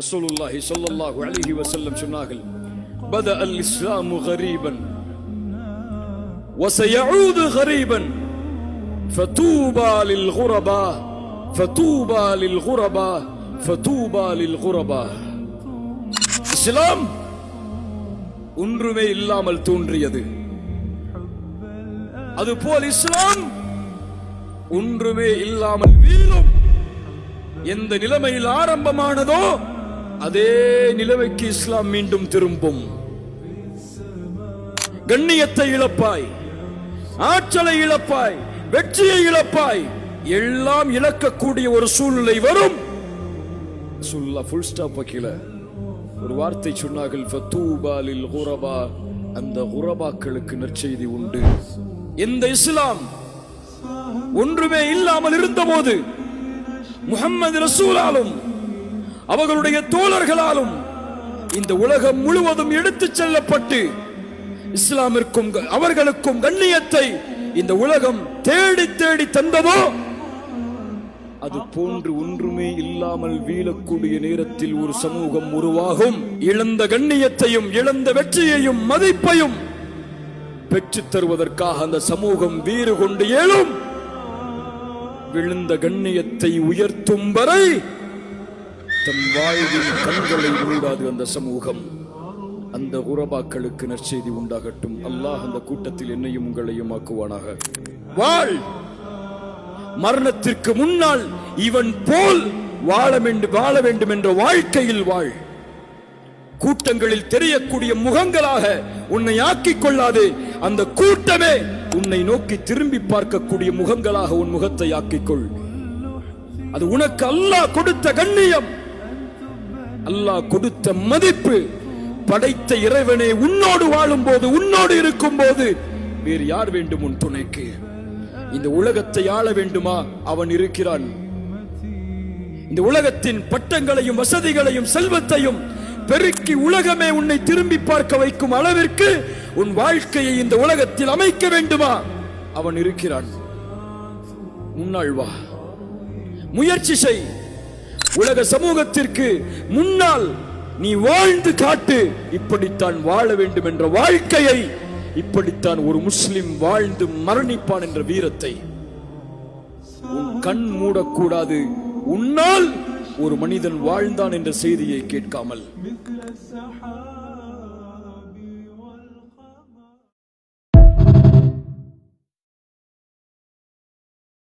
ரசூலுல்லாஹி ஸல்லல்லாஹு அலைஹி வஸல்லம் சொன்னார்கள், பதஅ அல்-இஸ்லாமு கரீபன் வஸயஊது கரீபன் ஃபதூபா லில்-குரபா ஃபதூபா லில்-குரபா ஃபதூபா லில்-குரபா. இஸ்லாம் ஒன்றுமே இல்லாமல் தோன்றியது, அதுபோல் இஸ்லாம் ஒன்றுமே இல்லாமல் வீழும். எந்த நிலைமையில் ஆரம்பமானதோ அதே நிலைமைக்கு இஸ்லாம் மீண்டும் திரும்பும். கண்ணியத்தை இழப்பாய், ஆற்றலை இழப்பாய், வெற்றியை இழப்பாய், எல்லாம் இழக்கக்கூடிய ஒரு சூழ்நிலை வரும். ஃபுல் ஸ்டாப் வைக்கல, ஒரு வார்த்தை சொன்னார்கள், ஃபதூபா லில்-குரபா. அந்த குரபாக்களுக்கு நற்செய்தி உண்டு. எந்த இஸ்லாம் ஒன்றுமே இல்லாமல் இருந்தபோது முஹம்மது ரசூலாலும் அவர்களுடைய தோழர்களாலும் இந்த உலகம் முழுவதும் எடுத்துச் செல்லப்பட்டு இஸ்லாமிற்கும் அவர்களுக்கும் கண்ணியத்தை இந்த உலகம் தேடி தேடி தந்ததோ, அது போன்று ஒன்றுமே இல்லாமல் வீழக்கூடிய நேரத்தில் ஒரு சமூகம் உருவாகும். இழந்த கண்ணியத்தையும் இழந்த வெற்றியையும் மதிப்பையும் பெற்றுத் தருவதற்காக அந்த சமூகம் வீறு கொண்டு எழும். விழுந்த கண்ணியத்தை உயர்த்தும் வரை தன் வாழ்வின் கண்களை மூடாது அந்த சமூகம். அந்த குரபாக்களுக்கு நற்செய்தி உண்டாகட்டும். அல்லாஹ் அந்த கூட்டத்தில் என்னையும் உங்களையும் ஆக்குவானாக. வாழ், மரணத்திற்கு முன்னால் இவன் போல் வாழ வேண்டும் என்ற வாழ்க்கையில் வாழ். கூட்டங்களில் தெரியக்கூடிய முகங்களாக உன்னை ஆக்கிக் கொள்ளாதே. அந்த கூட்டமே உன்னை நோக்கி திரும்பி பார்க்கக்கூடிய முகங்களாக உன் முகத்தை ஆக்கிக்கொள். அது உனக்கு அல்லாஹ் கொடுத்த கண்ணியம், அல்லாஹ் கொடுத்த மதிப்பு. படைத்த இறைவனே உன்னோடு வாழும் போது, உன்னோடு இருக்கும் போது வேறு யார் வேண்டும் உன் துணைக்கு? இந்த உலகத்தை ஆள வேண்டுமா? அவன் இருக்கிறான். இந்த உலகத்தின் பட்டங்களையும் வசதிகளையும் செல்வத்தையும் பெருக்கி உலகமே உன்னை திரும்பி பார்க்க வைக்கும் அளவிற்கு உன் வாழ்க்கையை இந்த உலகத்தில் அமைக்க வேண்டுமா? அவன் இருக்கிறான். முன்னாள் வா, முயற்சி செய். உலக சமூகத்திற்கு முன்னால் நீ வாழ்ந்து காட்டு. இப்படித்தான் வாழ வேண்டும் என்ற வாழ்க்கையை, இப்படித்தான் ஒரு முஸ்லிம் வாழ்ந்து மரணிப்பான் என்ற வீரத்தை உன் கண் மூடக்கூடாது. உன்னால் ஒரு மனிதன் வாழ்ந்தான் என்ற செய்தியை கேட்காமல்.